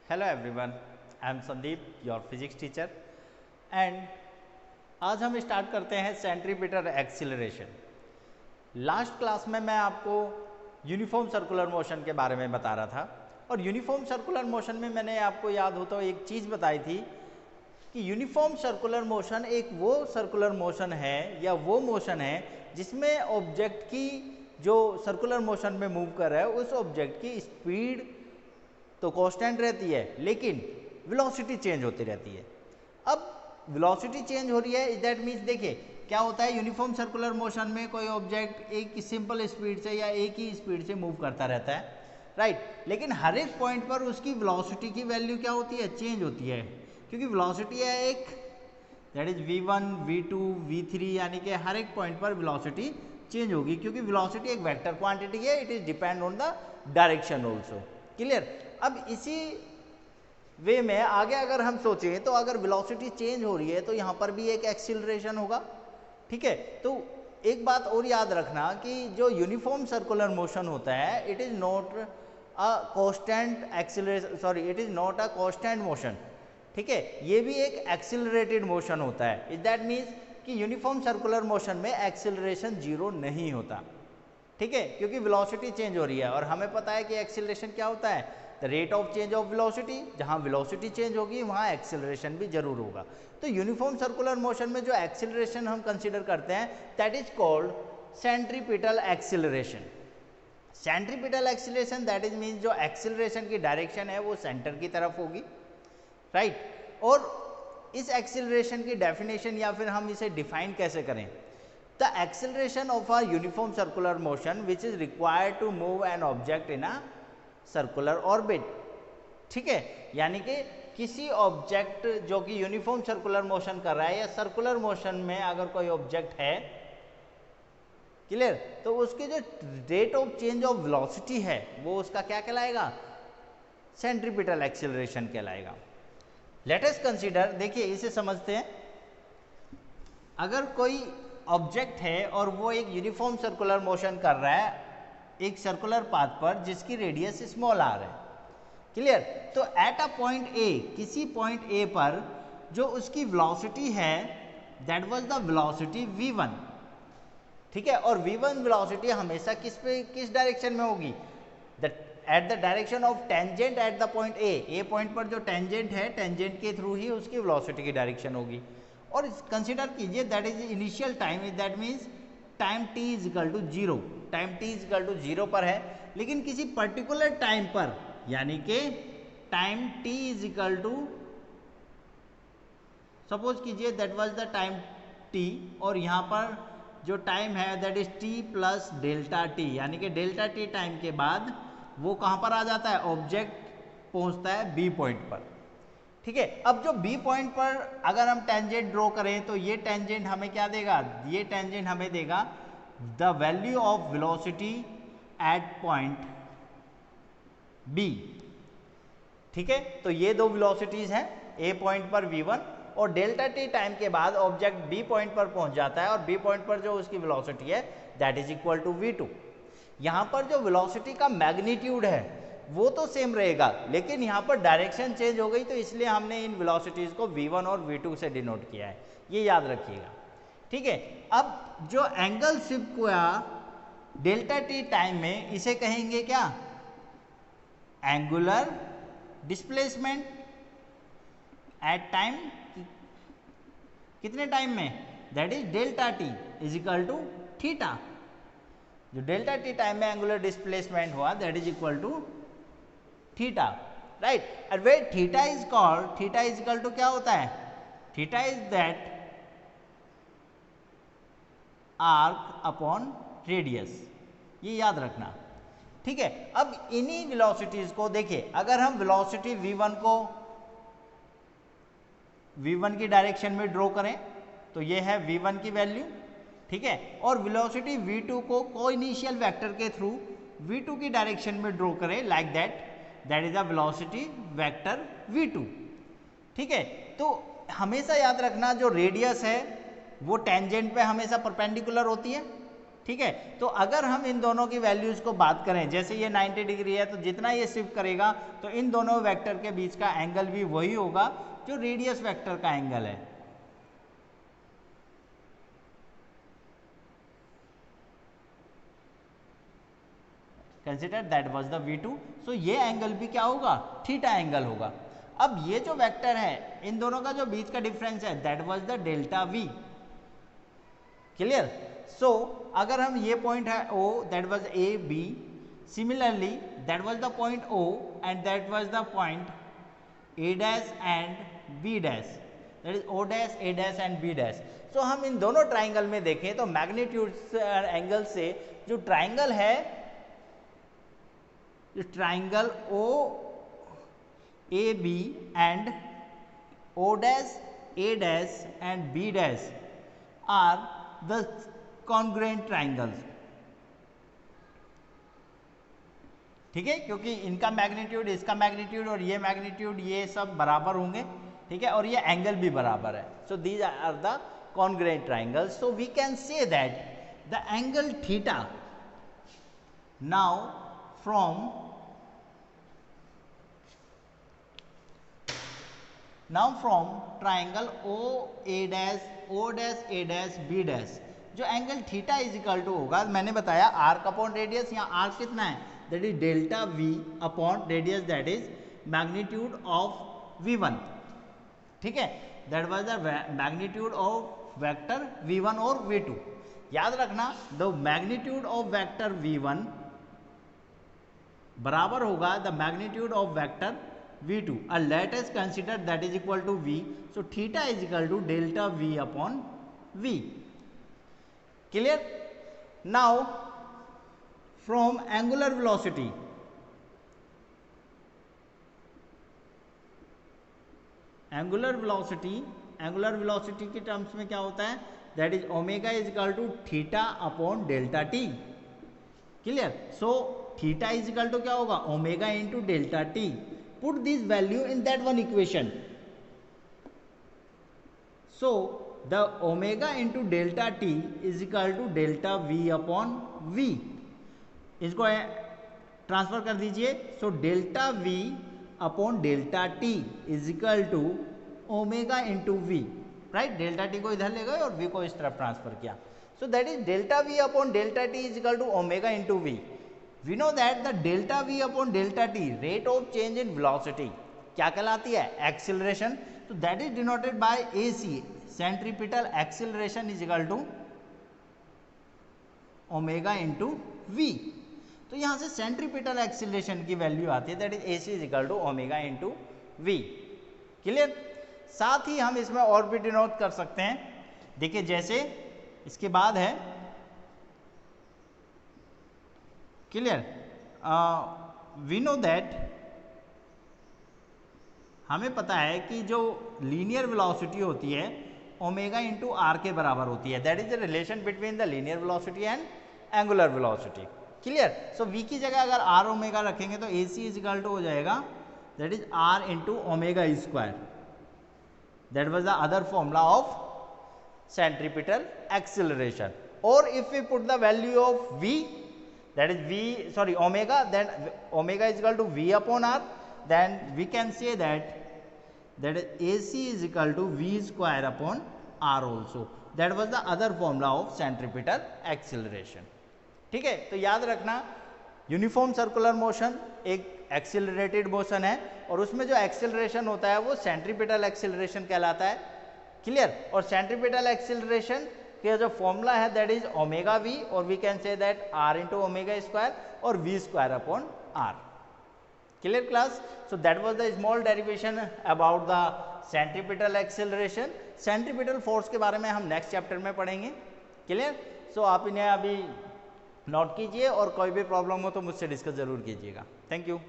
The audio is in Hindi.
Hello everyone, I am Sandeep, your physics teacher and आज हम स्टार्ट करते हैं सेंट्रीपिटल एक्सीलरेशन। लास्ट क्लास में मैं आपको यूनिफॉर्म सर्कुलर मोशन के बारे में बता रहा था और यूनिफॉर्म सर्कुलर मोशन में मैंने आपको याद हो तो एक चीज़ बताई थी कि यूनिफॉर्म सर्कुलर मोशन एक वो सर्कुलर मोशन है या वो मोशन है जिसमें ऑब्जेक्ट की जो सर्कुलर मोशन में मूव कर रहा है उस ऑब्जेक्ट की स्पीड तो कांस्टेंट रहती है लेकिन वेलोसिटी चेंज होती रहती है। अब वेलोसिटी चेंज हो रही है, दैट मीन्स देखिए क्या होता है, यूनिफॉर्म सर्कुलर मोशन में कोई ऑब्जेक्ट एक सिंपल स्पीड से या एक ही स्पीड से मूव करता रहता है, राइट। लेकिन हर एक पॉइंट पर उसकी वेलोसिटी की वैल्यू क्या होती है, चेंज होती है, क्योंकि वेलोसिटी है एक, that is v1 v2 v3, यानी कि हर एक पॉइंट पर वेलोसिटी चेंज होगी क्योंकि वेलोसिटी एक वेक्टर क्वांटिटी है, it is depend on the direction also. Clear. अब इसी वे में आगे अगर हम सोचें तो अगर वेलोसिटी चेंज हो रही है तो यहाँ पर भी एक एक्सीलरेशन होगा, ठीक है। तो एक बात और याद रखना कि जो यूनिफॉर्म सर्कुलर मोशन होता है it is not a constant acceleration, sorry it is not a constant motion, ठीक है। ये भी एक एक्सीलरेटेड मोशन होता है। इज दैट मीन्स कि यूनिफॉर्म सर्कुलर मोशन में एक्सीलरेशन जीरो नहीं होता, ठीक है, क्योंकि वेलोसिटी चेंज हो रही है और हमें पता है कि एक्सीलरेशन क्या होता है, the rate of change of velocity. जहां वेलोसिटी चेंज होगी वहां एक्सीलरेशन भी जरूर होगा। तो यूनिफॉर्म सर्कुलर मोशन में जो एक्सीलरेशन हम कंसीडर करते हैं that is called centripetal acceleration. Centripetal acceleration that is means जो एक्सीलरेशन की डायरेक्शन है वो सेंटर की तरफ होगी, राइट। और इस एक्सीलरेशन की डेफिनेशन या फिर हम इसे डिफाइन कैसे करें, the acceleration of a uniform circular motion which is required to move an object in a circular orbit, ठीक है। यानी कि किसी ऑब्जेक्ट जो कि यूनिफॉर्म सर्कुलर मोशन कर रहा है या सर्कुलर मोशन में अगर कोई ऑब्जेक्ट है, क्लियर, तो उसकी जो rate of change of velocity है वो उसका क्या कहलाएगा, सेंट्रीपिटल एक्सीलरेशन कहलाएगा। लेट अस कंसीडर, देखिए इसे समझते हैं। अगर कोई ऑब्जेक्ट है और वो एक यूनिफॉर्म सर्कुलर मोशन कर रहा है एक सर्कुलर पाथ पर जिसकी रेडियस स्मॉल आर है, क्लियर। तो एट अ पॉइंट ए, किसी पॉइंट ए पर जो उसकी वेलोसिटी है that was the velocity v1, ठीक है। और v1 वेलोसिटी हमेशा किस डायरेक्शन में होगी, at the direction of tangent at the point A point पर जो टेंजेंट है टेंजेंट के थ्रू ही उसकी वेलोसिटी की डायरेक्शन होगी। और कंसीडर कीजिए that is initial time, is that means time t is equal to zero, time t is equal to zero पर है, लेकिन किसी पर्टिकुलर टाइम पर यानी कि time t is equal to, suppose कीजिए that was the time t और यहाँ पर जो टाइम है that is t plus delta t, यानी कि डेल्टा टी टाइम के बाद वो कहाँ पर आ जाता है, ऑब्जेक्ट पहुँचता है b पॉइंट पर, ठीक है। अब जो b पॉइंट पर अगर हम टेंजेंट ड्रॉ करें तो ये टेंजेंट हमें क्या देगा, ये टेंजेंट हमें देगा the value of velocity at point b, ठीक है। तो ये दो वेलोसिटीज हैं, a पॉइंट पर v1 और डेल्टा टी टाइम के बाद ऑब्जेक्ट b पॉइंट पर पहुंच जाता है और b पॉइंट पर जो उसकी वेलोसिटी है that is equal to v2। यहाँ पर जो वेलोसिटी का मैग्नीट्यूड है वो तो सेम रहेगा, लेकिन यहाँ पर डायरेक्शन चेंज हो गई तो इसलिए हमने इन वेलोसिटीज को v1 और v2 से डिनोट किया है, ये याद रखिएगा, ठीक है। अब जो एंगल शिफ्ट हुआ डेल्टा टी टाइम में इसे कहेंगे क्या, एंगुलर डिस्प्लेसमेंट एट टाइम, कितने टाइम में, that is delta T is equal to theta. जो डेल्टा टी टाइम में एंगुलर डिस्प्लेसमेंट हुआ that is equal to theta, right. And where theta is called, theta is equal to क्या होता है, theta is that arc upon radius, ये याद रखना, ठीक है। अब इन्हीं वेलोसिटीज को देखिए, अगर हम वेलोसिटी v1 को v1 की डायरेक्शन में ड्रॉ करें तो ये है v1 की वैल्यू, ठीक है। और वेलोसिटी v2 को कोइनिशियल वेक्टर के थ्रू v2 की डायरेक्शन में ड्रॉ करें like that is the velocity vector v2, ठीक है। तो हमेशा याद रखना जो रेडियस है वो टेंजेंट पे हमेशा परपेंडिकुलर होती है, ठीक है। तो अगर हम इन दोनों की वैल्यूज को बात करें, जैसे ये 90 डिग्री है तो जितना ये शिफ्ट करेगा तो इन दोनों वेक्टर के बीच का एंगल भी वही होगा जो रेडियस वेक्टर का एंगल है। Consider that was the V2, सो ये एंगल भी क्या होगा, थीटा एंगल होगा। अब ये जो वेक्टर है इन दोनों का जो बीच का डिफरेंस है that was the delta V। Clear. So अगर हम ये पॉइंट है O, that was A B, similarly that was the point O and that was the point A dash and B dash, that is O dash A dash and B dash. So हम इन दोनों ट्राइंगल में देखें तो मैग्नीट्यूड एंगल से जो ट्राइंगल है, triangle O A B and O dash A dash and B dash are the congruent triangles। ठीक है, क्योंकि इनका मैग्नीट्यूड, इसका मैग्नीट्यूड और ये मैग्नीट्यूड ये सब बराबर होंगे। ठीक है, और ये एंगल भी बराबर है। So these are the congruent triangles। So we can say that the angle theta now from triangle O dash A dash B dash जो angle theta is equal to होगा, मैंने बताया आर्क अपॉन रेडियस, यहाँ आर्क कितना है, that is delta V upon radius, that is magnitude of V1। ठीक है, that was the magnitude of vector V1 और V2। याद रखना the magnitude of vector V1 बराबर होगा the magnitude of vector V2। Let us consider that is equal to V, so theta is equal to delta V upon V। Clear. Now from angular velocity, angular velocity के टर्म्स में क्या होता है, that is omega is equal to theta upon delta T. Clear. So theta is equal to क्या होगा, omega into delta T. Put this value in that one equation. So the omega into delta T is equal to delta V upon V. इसको ट्रांसफर कर दीजिए। So delta V upon delta T is equal to omega into V, right. Delta T को इधर ले गए और वी को इस तरफ ट्रांसफर किया। So that is delta V upon delta T is equal to omega into V. We know that the delta V upon delta T, rate of change in velocity, क्या कहलाती है, एक्सीलरेशन। तो that is denoted by AC, centripetal acceleration is equal to omega into V. तो यहां से सेंट्रीपिटल एक्सीलरेशन की वैल्यू आती है, that is AC is equal to omega into V. Clear. साथ ही हम इसमें और भी डिनोट कर सकते हैं। देखिए जैसे इसके बाद है, क्लियर, वी नो दैट, हमें पता है कि जो लीनियर वेलोसिटी होती है ओमेगा इंटू आर के बराबर होती है, that is the relation between the linear velocity and angular velocity. Clear. So V की जगह अगर आर ओमेगा रखेंगे तो AC इज इक्वल टू हो जाएगा, that is R into omega square. That was the other formula of centripetal acceleration। or if we put the value of V, that is omega, then omega is equal to V upon R, then we can say that AC is equal to V square upon R also। that was the other formula of centripetal acceleration। ठीक है, तो याद रखना यूनिफॉर्म सर्कुलर मोशन एक एक्सिलरेटेड मोशन है और उसमें जो एक्सिलरेशन होता है वो सेंट्रीपिटल एक्सिलरेशन कहलाता है। क्लियर। और सेंट्रीपिटल एक्सिलरेशन का जो फॉर्मूला है दैट इज ओमेगा वी, और we can say that r into omega square और v square upon r. Clear class. So that was the small derivation about the centripetal acceleration. Centripetal force के बारे में हम नेक्स्ट चैप्टर में पढ़ेंगे। क्लियर। सो आप इन्हें अभी नोट कीजिए और कोई भी प्रॉब्लम हो तो मुझसे डिस्कस जरूर कीजिएगा। Thank you.